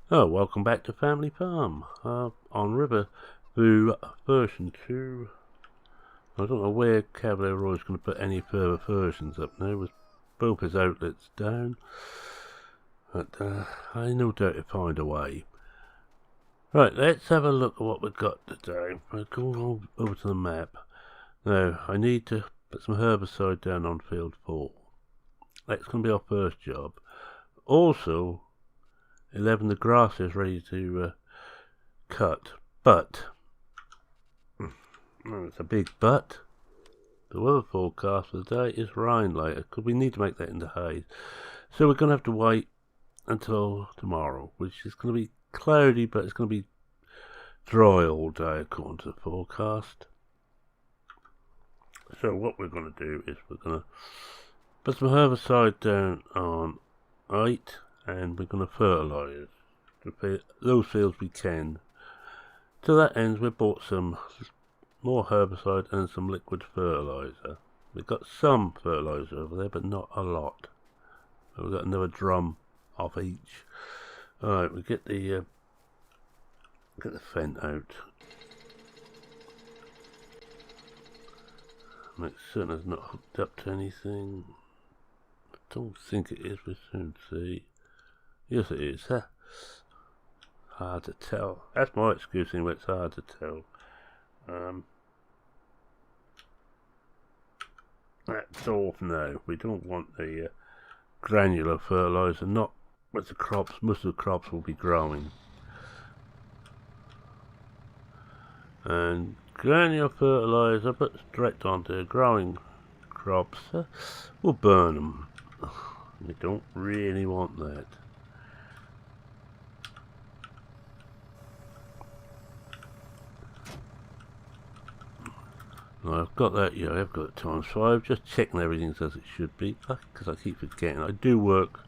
Oh, welcome back to Family Farm on Riverview version 2. I don't know where Cavalier Roy is going to put any further versions up now with both his outlets down, but I no doubt he'll find a way. Right, let's have a look at what we've got today. We're going over to the map. Now, I need to put some herbicide down on field 4. That's going to be our first job. Also, 11, the grass is ready to cut, but it's a big but. The weather forecast for the day is rain later, because we need to make that into hay. So we're going to have to wait until tomorrow, which is going to be cloudy, but it's going to be dry all day according to the forecast. So what we're going to do is we're going to put some herbicide down on 8, and we're going to fertilise those fields we can. To that end, we bought some more herbicide and some liquid fertiliser. We've got some fertiliser over there, but not a lot. We've got another drum of each. Alright, we get the fent out. Make certain it's not hooked up to anything. I don't think it is, we'll soon see. Yes it is, huh? Hard to tell. That's my excuse anyway, it's hard to tell. That's off now. We don't want the granular fertiliser, not with the crops. Most of the crops will be growing. And granular fertiliser, but direct onto growing crops, will burn them. We don't really want that. I've got that, yeah, I've got it ×5, just checking everything as it should be, because I keep forgetting. I do work,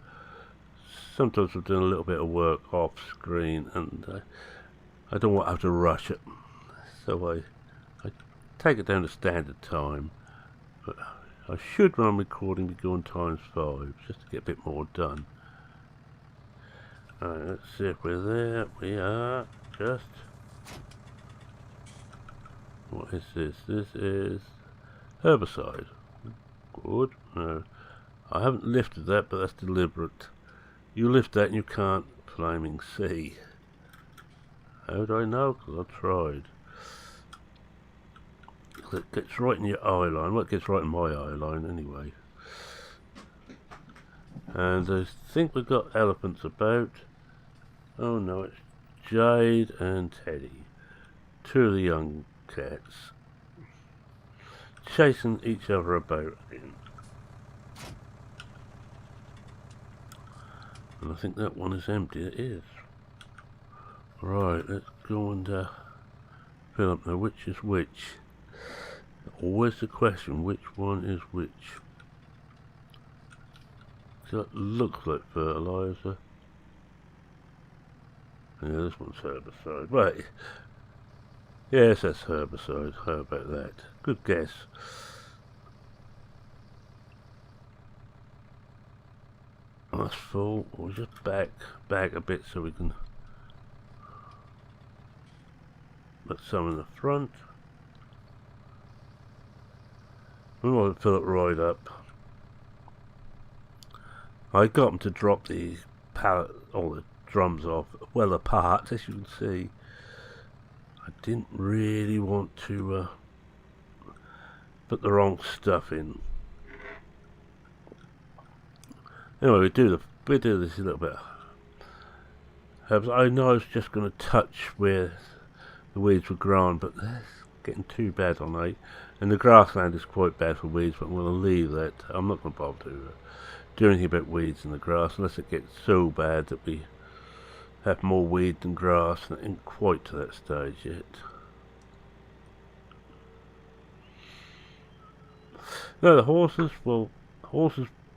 sometimes I'm doing a little bit of work off screen, and I don't want to have to rush it, so I take it down to standard time, but I should, when I'm recording, be going ×5, just to get a bit more done. Alright, let's see if we're there. We are, just... What is this? This is herbicide. Good. No, I haven't lifted that, but that's deliberate. You lift that and you can't flaming see. How do I know? Because I tried. It gets right in your eye line. Well, it gets right in my eye line anyway. And I think we've got elephants about. Oh no, it's Jade and Teddy. Two of the young cats chasing each other about again. And I think that one is empty. It is. Right, let's go and fill up now. Which is which? Always the question, which one is which? That looks like fertiliser. Yeah, this one's herbicide. Right. Yes, that's herbicide. How about that? Good guess. That's full. We'll just back a bit so we can put some in the front. We want to fill it right up. I got them to drop the pallet, all the drums off well apart, as you can see. I didn't really want to put the wrong stuff in. Anyway, we do this a little bit. I know I was just going to touch where the weeds were growing, but that's getting too bad on 8. And the grassland is quite bad for weeds, but I'm going to leave that. I'm not going to bother to do anything about weeds in the grass unless it gets so bad that we have more weed than grass, and it ain't quite to that stage yet. Now the horses, well,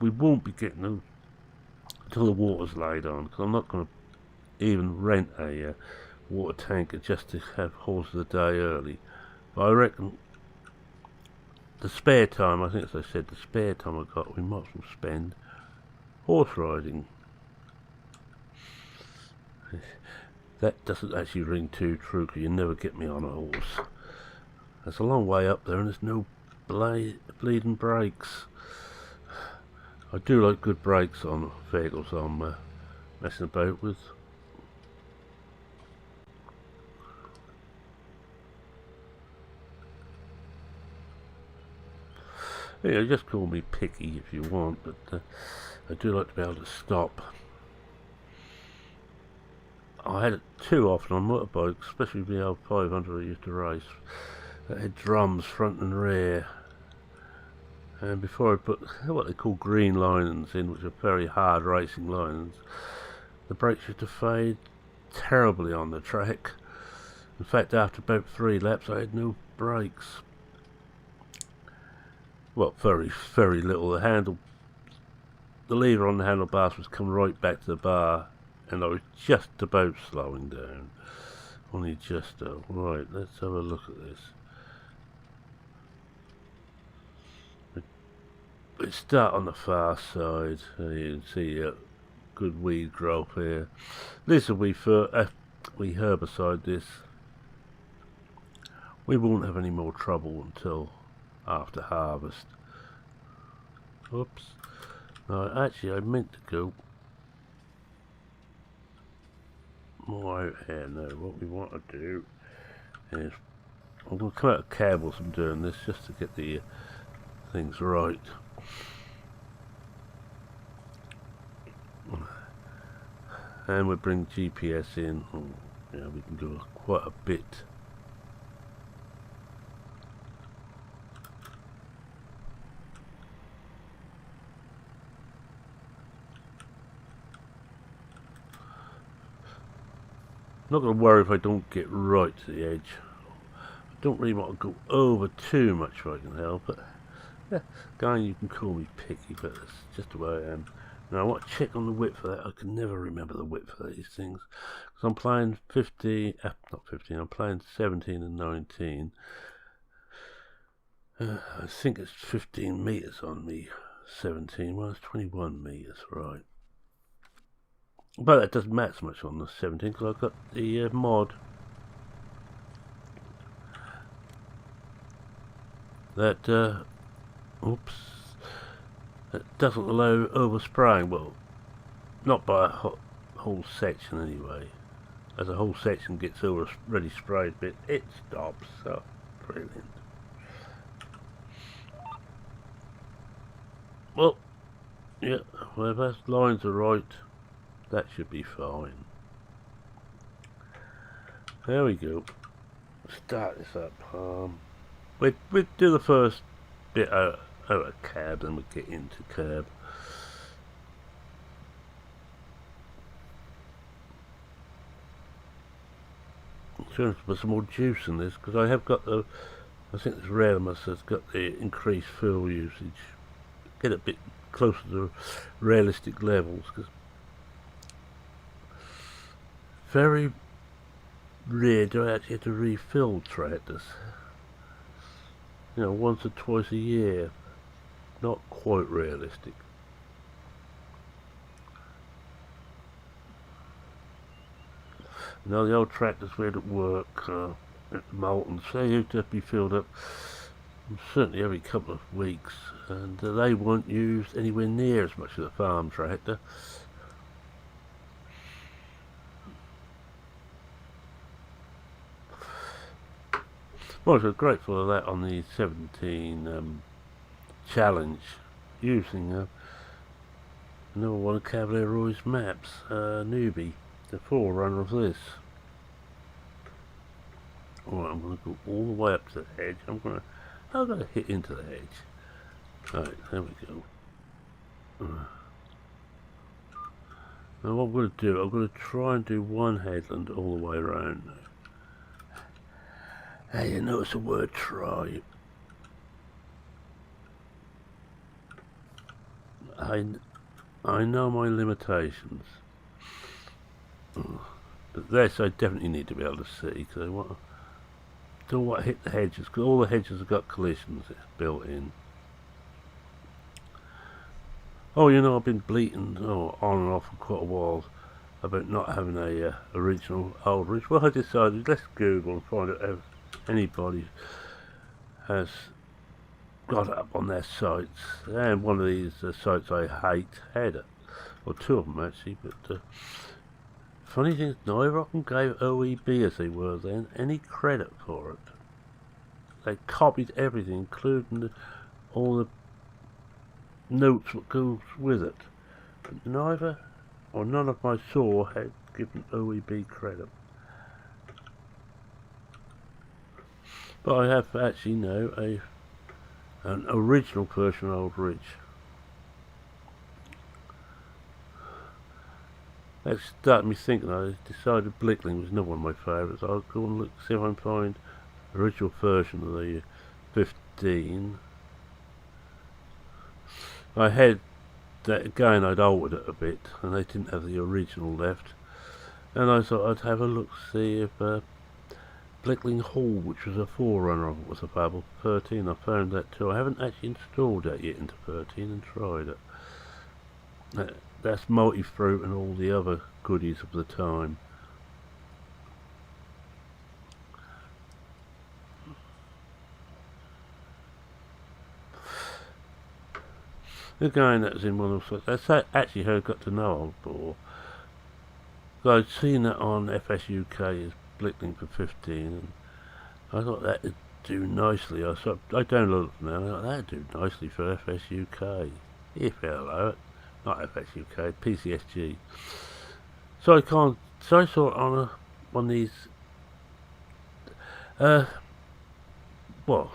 we won't be getting them until the water's laid on, because I'm not going to even rent a water tanker just to have horses a day early. But I reckon the spare time, I think as I said, the spare time I got, we might as well spend horse riding. That doesn't actually ring too true, because you never get me on a horse. That's a long way up there and there's no bleeding brakes. I do like good brakes on vehicles I'm messing about with. Yeah, just call me picky if you want, but I do like to be able to stop. I had it too often on motorbikes, especially the old 500 I used to race, that had drums front and rear. And before I put what they call green linings in, which are very hard racing linings, the brakes used to fade terribly on the track. In fact, after about 3 laps I had no brakes. Well, very, very little. The lever on the handlebars was coming right back to the bar, and I was just about slowing down. Only just though. Right, let's have a look at this. We start on the far side. You can see a good weed growth here. This will be for we herbicide this. We won't have any more trouble until after harvest. Oops. No, actually I meant to go more out here now. What we want to do is I'm going to come out of cab whilst I'm doing this, just to get the things right. And we bring GPS in. Oh, yeah, we can do quite a bit. Not going to worry if I don't get right to the edge. I don't really want to go over too much if I can help it. Yeah, guy, you can call me picky, but that's just the way I am. Now I want to check on the width of that. I can never remember the width of these things. Because I'm playing not 15, I'm playing 17 and 19. I think it's 15 meters on me 17. Well, it's 21 meters, right. But that doesn't matter so much on the 17, because I've got the mod that oops, that doesn't allow overspraying. Well, not by a whole section anyway. As a whole section gets already sprayed bit, it stops. So brilliant. Well, yeah, well, those lines are right. That should be fine. There we go. Start this up. We'd do the first bit out of cab, then we'd get into cab. I'm trying to put some more juice in this, because I have got the, I think this Realismus has got the increased fuel usage. Get a bit closer to realistic levels, because very rare do I actually have to refill tractors. You know, once or twice a year. Not quite realistic. Now the old tractors we had at work at Moulton, so they used to have to be filled up certainly every couple of weeks, and they weren't used anywhere near as much as a farm tractor. Well, I was grateful of that on the 17 challenge, using another one of Cavalier Roy's maps, newbie, the forerunner of this. Alright, I'm going to go all the way up to the edge. I'm going to hit into the edge. Alright, there we go. Now what I'm going to do, I'm going to try and do one headland all the way around. Hey, you notice the word try. I know my limitations. But this I definitely need to be able to see, because I don't want to hit the hedges, because all the hedges have got collisions built in. Oh, you know, I've been bleating on and off for quite a while about not having a original old ridge. Well, I decided let's Google and find out if anybody has got it up on their sites. And one of these sites I hate had it, or two of them actually. But funny thing is, neither of them gave OEB, as they were then, any credit for it. They copied everything, including all the notes that goes with it. But neither, or none of my saw had given OEB credit. But I have actually now an original version of Old Ridge. That started me thinking. I decided Blickling was another one of my favourites. I'll go and look, see if I can find the original version of the 15. I had that again, I'd altered it a bit, and they didn't have the original left. And I thought I'd have a look, see if Blickling Hall, which was a forerunner of it, was available for 13. I found that too. I haven't actually installed that yet into 13 and tried it. That's multi-fruit and all the other goodies of the time. Again, that's in one of those. That's actually how I got to know Old Boar. I'd seen it on FSUK as Blickling for 15, and I thought that'd do nicely. I downloaded it now, and I thought that'd do nicely for FSUK. If hello, not FSUK, PCSG. So I saw it on one of these well,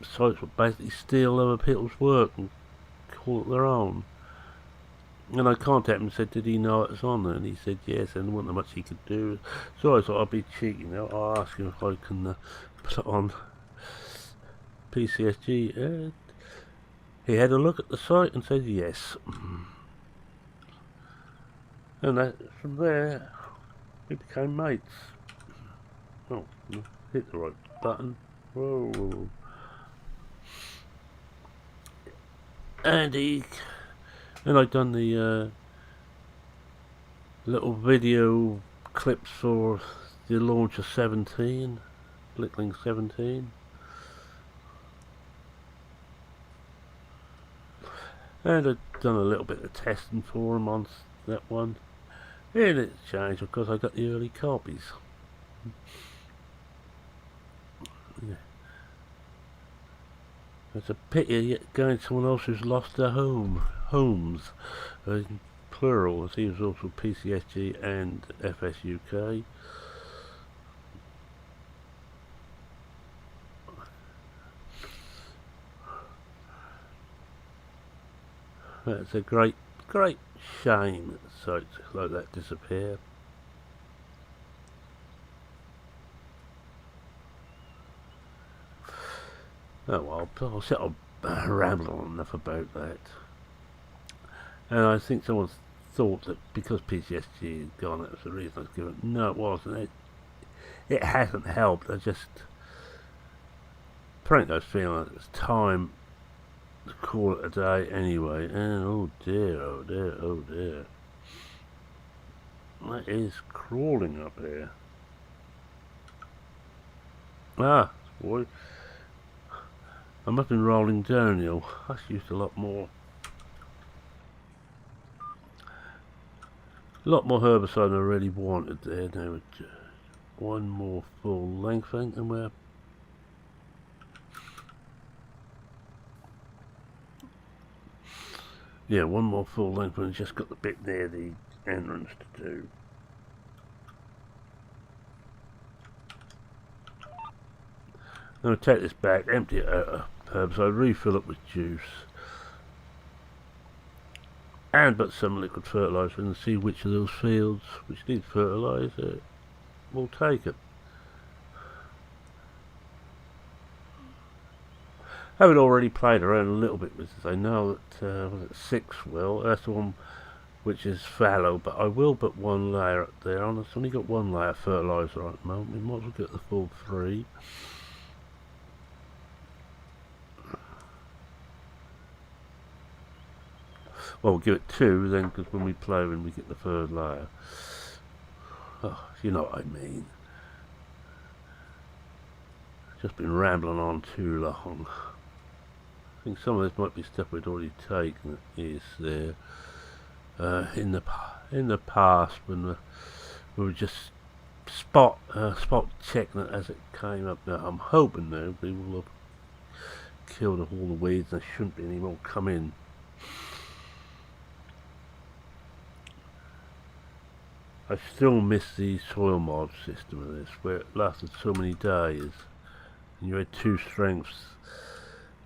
sites would basically steal other people's work and call it their own. And I contacted him and said, did he know it was on there? And he said yes, and there wasn't much he could do. So I thought I'd be cheeky now. I'll ask him if I can put it on PCSG. He had a look at the site and said yes. And from there, we became mates. Oh, hit the right button. Whoa. And I'd done the little video clips for the launch of 17, Blickling 17. And I'd done a little bit of testing for him on that one. And it changed because I got the early copies. Yeah. It's a pity yet going to someone else who's lost their homes, in plural, as he was also PCSG and FSUK. That's a great shame that sites like that disappear. Oh well, I'll sit on ramble on enough about that. And I think someone thought that because PCSG had gone, that was the reason I was given. No, it wasn't. It hasn't helped. I just, frankly, I was feeling like it's time to call it a day anyway. And oh dear, oh dear, oh dear. That is crawling up here. Ah, boy. I must have been rolling downhill. I used a lot more herbicide than I really wanted there. Now just one more full length thing, and we're one more full length, and just got the bit near the entrance to do. I'm going to take this back, empty it out of herbicide, refill it with juice, and put some liquid fertiliser and see which of those fields which need fertiliser will take it. Having already played around a little bit with this, I know that was it 6 will, that's the one which is fallow, but I will put one layer up there. I've only got one layer of fertiliser on at the moment. We might as well get the full 3. Well, we'll give it 2 then, because when we play, when we get the 3rd layer. Oh, you know what I mean. Just been rambling on too long. I think some of this might be stuff we'd already taken. Is there in the past when we were just spot checking it as it came up. Now I'm hoping though we will have killed off all the weeds and there shouldn't be any more come in. I still miss the soil mod system of this, where it lasted so many days and you had 2 strengths,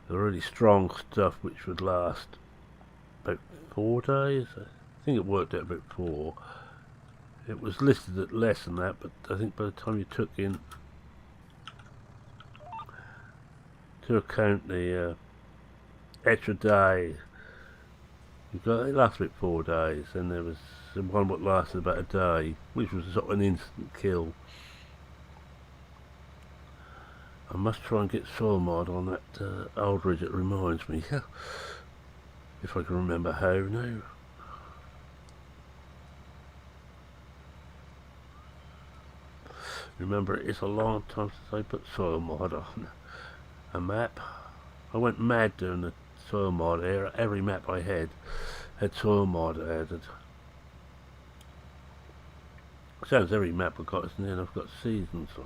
the really strong stuff which would last about 4 days. I think it worked out about 4. It was listed at less than that, but I think by the time you took into account the extra day, it lasted about 4 days, and there was one that lasted about a day, which was sort of an instant kill. I must try and get soil mod on that old ridge, it reminds me. If I can remember how now. Remember, it's a long time since I put soil mod on a map. I went mad doing the soil mod here. Every map I had soil mod added. Sounds every map I've got, isn't it? I've got seasons on.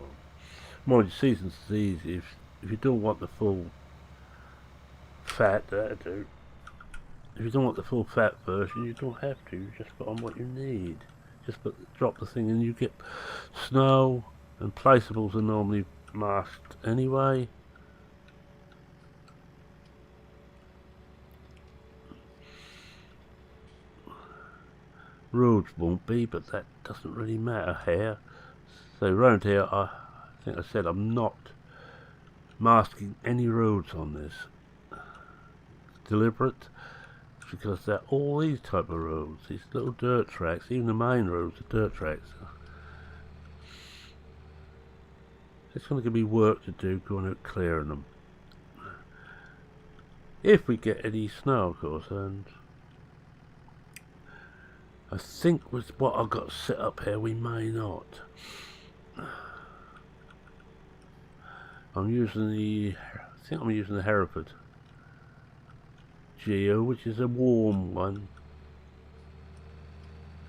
Mind you, seasons is easy. If you don't want the full fat, that'll do. If you don't want the full fat version, you don't have to. You just put on what you need. Just drop the thing and you get snow, and placeables are normally masked anyway. Roads won't be, but that doesn't really matter here. So around here, I think I said I'm not masking any roads on this. It's deliberate, because they're all these type of roads, these little dirt tracks. Even the main roads are dirt tracks. It's going to give me work to do going out clearing them. If we get any snow, of course, and I think with what I've got set up here, we may not. I'm using the Hereford Geo, which is a warm one,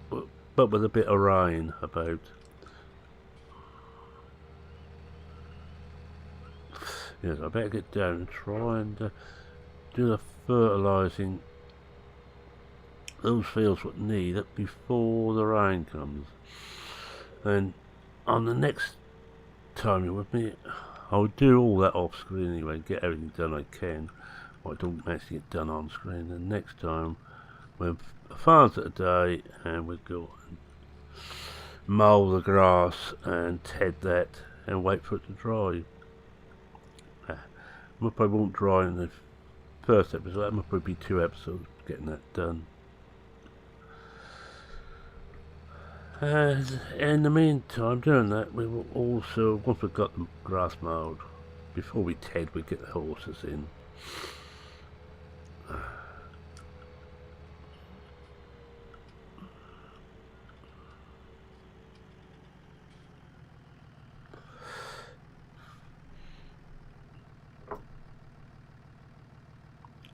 but with a bit of rain about. Yes, I better get down and try and do the fertilising those fields what need it before the rain comes. And on the next time you're with me, I'll do all that off screen anyway, get everything done I can. I don't actually get done on screen. And next time when farms at a day, and we'll go and mow the grass and ted that and wait for it to dry. I probably won't dry in the first episode. That might probably be 2 episodes getting that done. And in the meantime, doing that, we will also, once we've got the grass mowed, before we ted, we get the horses in.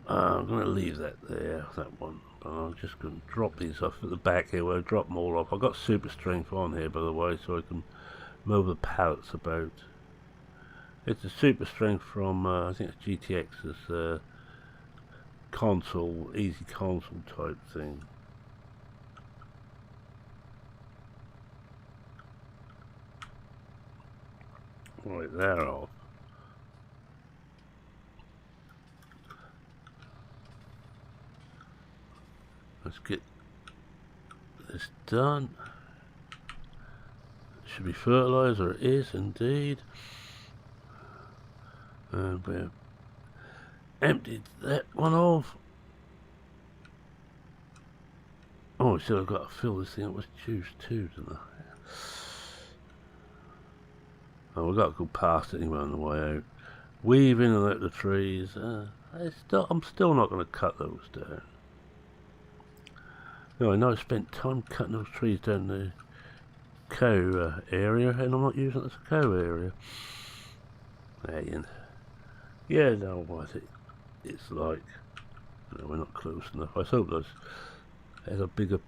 I'm going to leave that there, that one. But I'm just going to drop these off at the back here where I drop them all off. I've got super strength on here, by the way, so I can move the pallets about. It's a super strength from, I think it's GTX's console, easy console type thing. Right, they're off. Let's get this done. It should be fertilizer. It is indeed. And we've emptied that one off. Oh, I said I've got to fill this thing up with juice too, didn't I? Oh, we've got to go past it anyway on the way out. Weave in and out the trees. I'm still not going to cut those down. No, I know I spent time cutting those trees down to cow area, and I'm not using it as a cow area. And yeah, no, what it's like. No, we're not close enough. I hope there's a bigger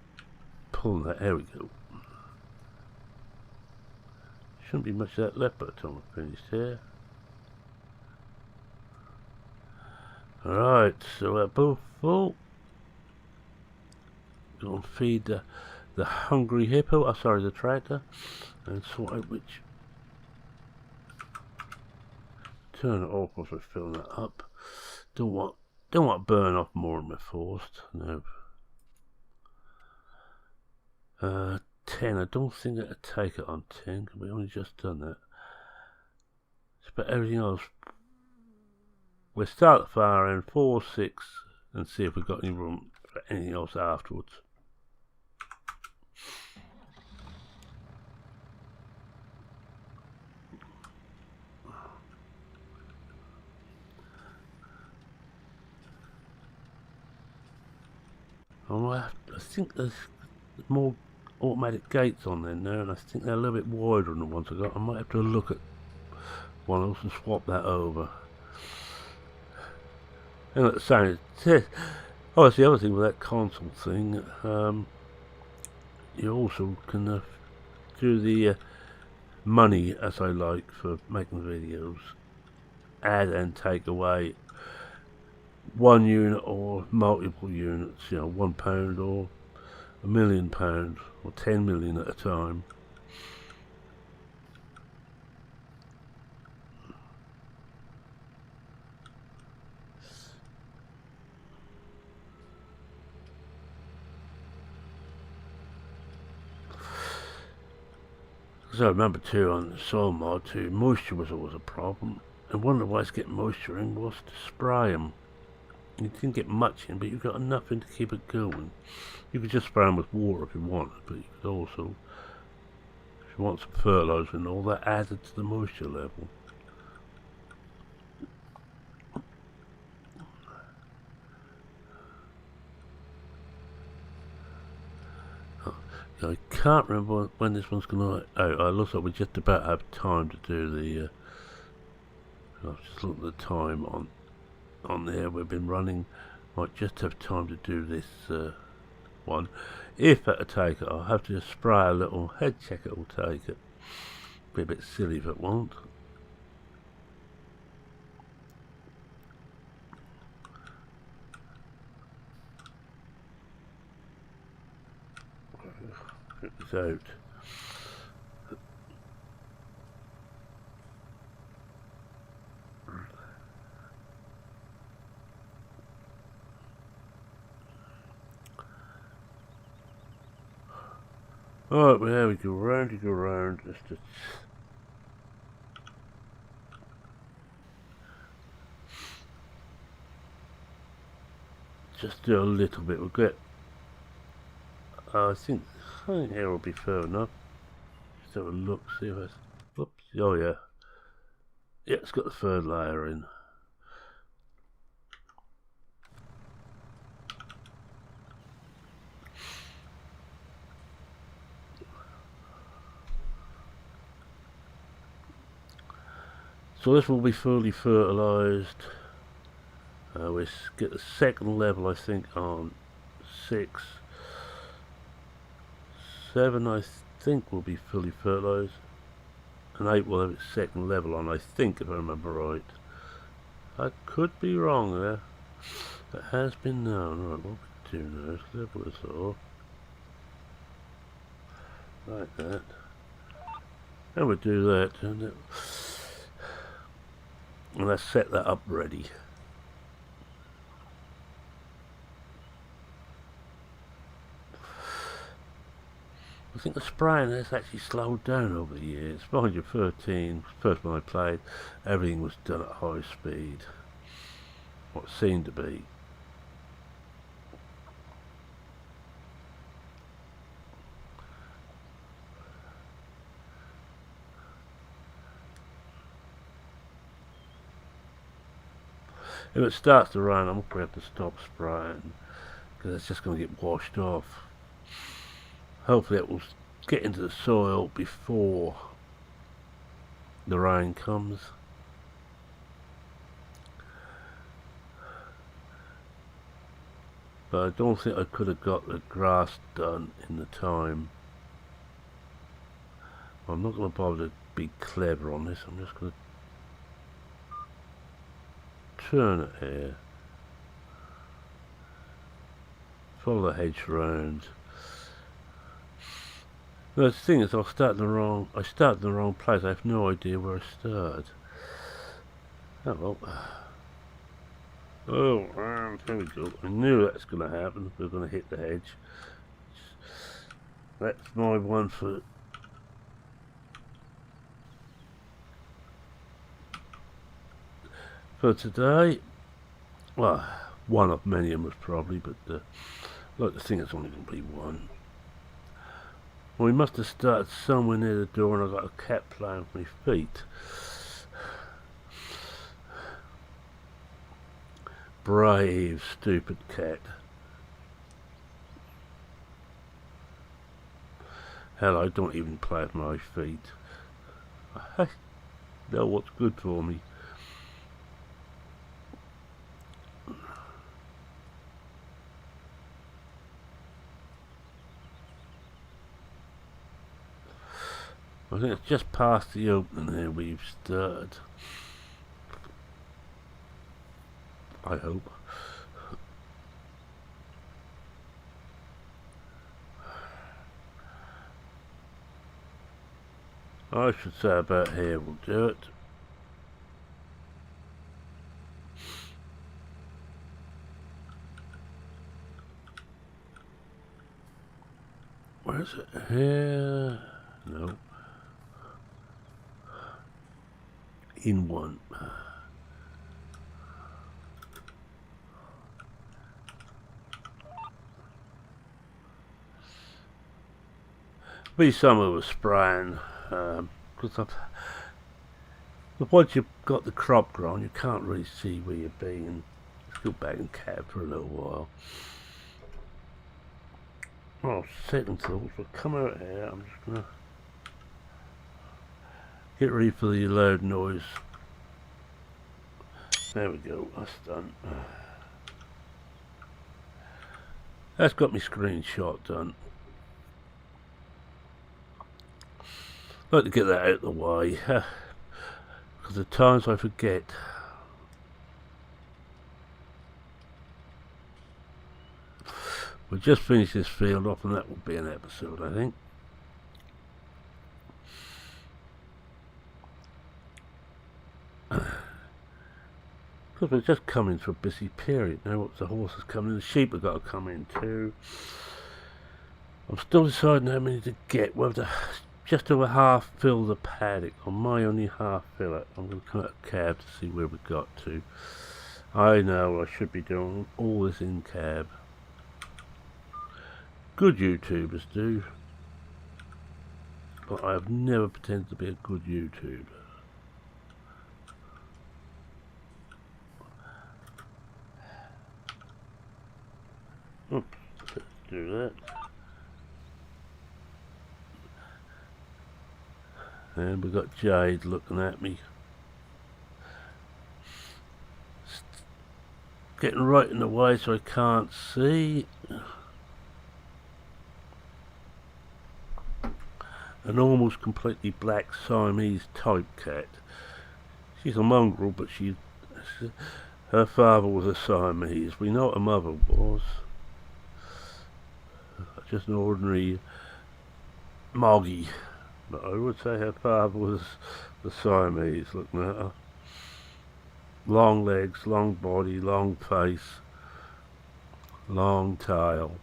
pull than that. There we go. Shouldn't be much of that left by the time I finished here. Alright, so we're both full. Go and feed the hungry hippo, sorry, the tractor, and sort out which. Turn it off whilst we're filling that up. Don't want to burn off more than we're forced. No. 10. I don't think it'll take it on 10 because we only just done that. But everything else, we'll start the far end 4, 6, and see if we've got any room for anything else afterwards. I think there's more automatic gates on there now, and I think they're a little bit wider than the ones I got. I might have to look at one else and swap that over. And at the same time, oh, that's the other thing with that console thing. You also can do the money as I like for making videos, add and take away 1 unit or multiple units, you know, £1 or £1 million or 10 million at a time. So remember too, on the soil mod too, moisture was always a problem, and one of the ways to get moisture in was to spray them. You didn't get much in, but you got enough in to keep it going. You could just spray them with water if you wanted, but you could also, if you want some fertilizer and all that, added to the moisture level. I can't remember when this one's going to out. It looks like we just about have time to do the. I've just looked at the time on there. We've been running. Might just have time to do this one. If it'll take it, I'll have to just spray a little head check. It will take it. Be a bit silly if it won't. Get this out. Alright, well, there we go round, you go round. Just do a little bit. We'll get. I think here will be fair enough. Just have a look, see if it's. Oops. Oh yeah. Yeah, it's got the third layer in. So this will be fully fertilised. We get the second level, I think, on 6. 7, I think, will be fully fertilised. And 8 will have its second level on, I think, if I remember right. I could be wrong there. It has been known. Right, what we do now is level this off. Like that. And we'll do that. And let's set that up ready. I think the spraying has actually slowed down over the years. Behind your 13, first one I played, everything was done at high speed. What seemed to be. If it starts to rain, I'm going to have to stop spraying because it's just going to get washed off. Hopefully it will get into the soil before the rain comes. But I don't think I could have got the grass done in the time. I'm not going to bother to be clever on this. I'm just going to turn it here. Follow the hedge round. The thing is, I started in the wrong place. I have no idea where I started. Oh well. Oh, there we go. I knew that's going to happen. We're going to hit the hedge. That's my one for today. Well, one of many of them was probably, but I like to think it's only going to be one. Well, we must have started somewhere near the door, and I got a cat playing with my feet. Brave, stupid cat. Hell, I don't even play with my feet. I know what's good for me. I think it's just past the opening there we've started. I hope. I should say about here we'll do it. Where is it? Here? No. In one. Be somewhere with spraying, because once you've got the crop grown, you can't really see where you're being. Let's go back and cab for a little while. Oh, second thoughts. We'll come out here. I'm just gonna get ready for the loud noise. There we go. That's done. That's got my screenshot done. I'd like to get that out of the way, because at times I forget. We'll just finish this field off, and that will be an episode, I think. Because we're just coming to a busy period now. Once the horses come in, the sheep have got to come in too. I'm still deciding how many to get, whether to just over half fill the paddock, or my only half fill it. I'm going to come out a cab to see where we got to. I know I should be doing all this in cab. Good YouTubers do, but I have never pretended to be a good YouTuber. Oops, let's do that. And we've got Jade looking at me. Getting right in the way so I can't see. An almost completely black Siamese type cat. She's a mongrel, but her father was a Siamese. We know what her mother was. Just an ordinary moggy. But I would say her father was the Siamese, looking at her. Long legs, long body, long face, long tail.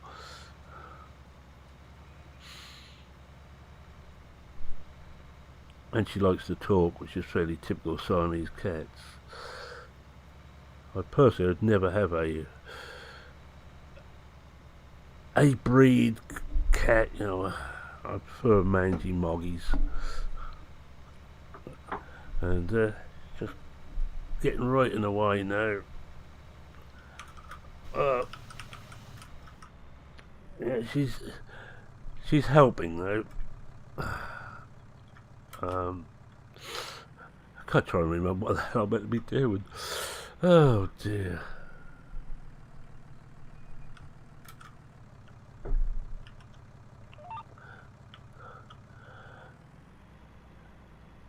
And she likes to talk, which is fairly typical of Siamese cats. I personally would never have a breed cat, you know. I prefer mangy moggies. And just getting right in the way now. Yeah, she's helping though. I can't try and remember what the hell I'm meant to be doing. Oh dear.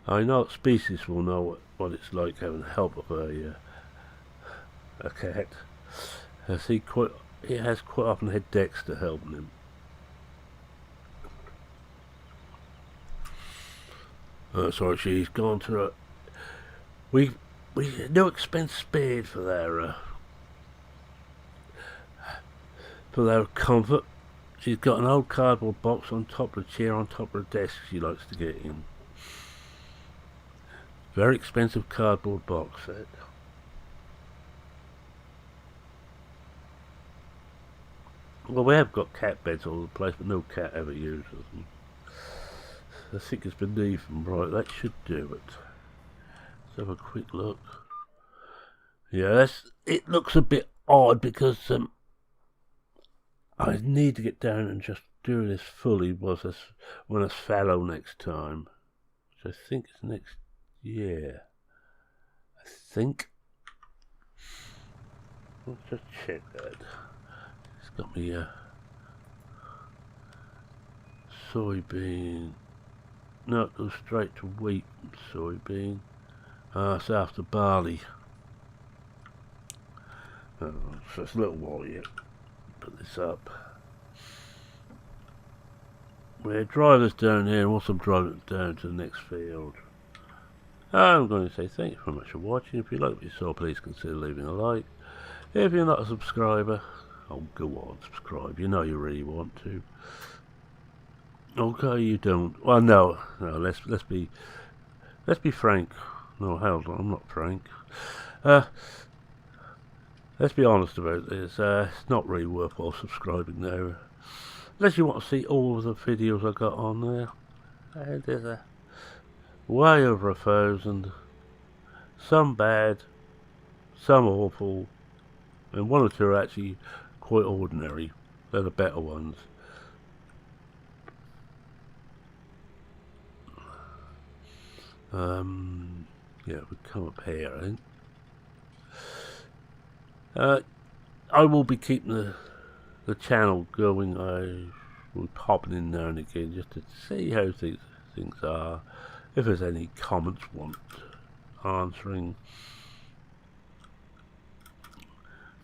I know species will know what it's like having help of a cat. As he has quite often had Dexter helping him. Sorry, she's gone to her. We no expense spared for their comfort. She's got an old cardboard box on top of the chair on top of the desk she likes to get in. Very expensive cardboard box set. Well, we have got cat beds all over the place, but no cat ever uses them. I think it's beneath them. Right, that should do it. Let's have a quick look. Yeah, it looks a bit odd because I need to get down and just do this fully when it's fallow next time. Which I think is next year. I think. Let's just check that. It's got me soybean. No, it goes straight to wheat and soybean. It's after barley. So it's a little while yet. Put this up. We'll drive this down here and once I'm driving it down to the next field. I'm going to say thank you very much for watching. If you like what you saw, please consider leaving a like. If you're not a subscriber, oh go on, subscribe. You know you really want to. Okay, you don't. Well, no. Let's be frank. No, hold on, I'm not frank. Let's be honest about this. It's not really worthwhile subscribing now, unless you want to see all of the videos I got on there. And there's way over 1,000. Some bad, some awful, and one or two are actually quite ordinary. They're the better ones. Yeah, we come up here, I think. I will be keeping the channel going. I will be popping in now and again just to see how things are. If there's any comments want answering.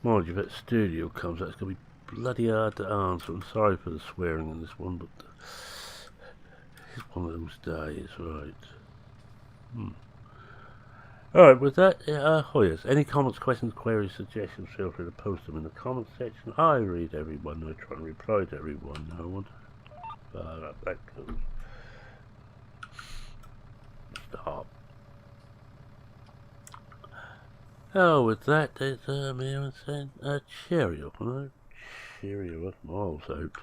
Mind you, if that studio comes out, it's going to be bloody hard to answer. I'm sorry for the swearing in this one, but it's one of those days, right? Alright, with that, oh yes, any comments, questions, queries, suggestions, feel free to post them in the comments section. I read everyone, I try and reply to everyone. I want that goes. Stop. Oh, with that, there's me saying cheerio, right? Cheerio, that's miles out.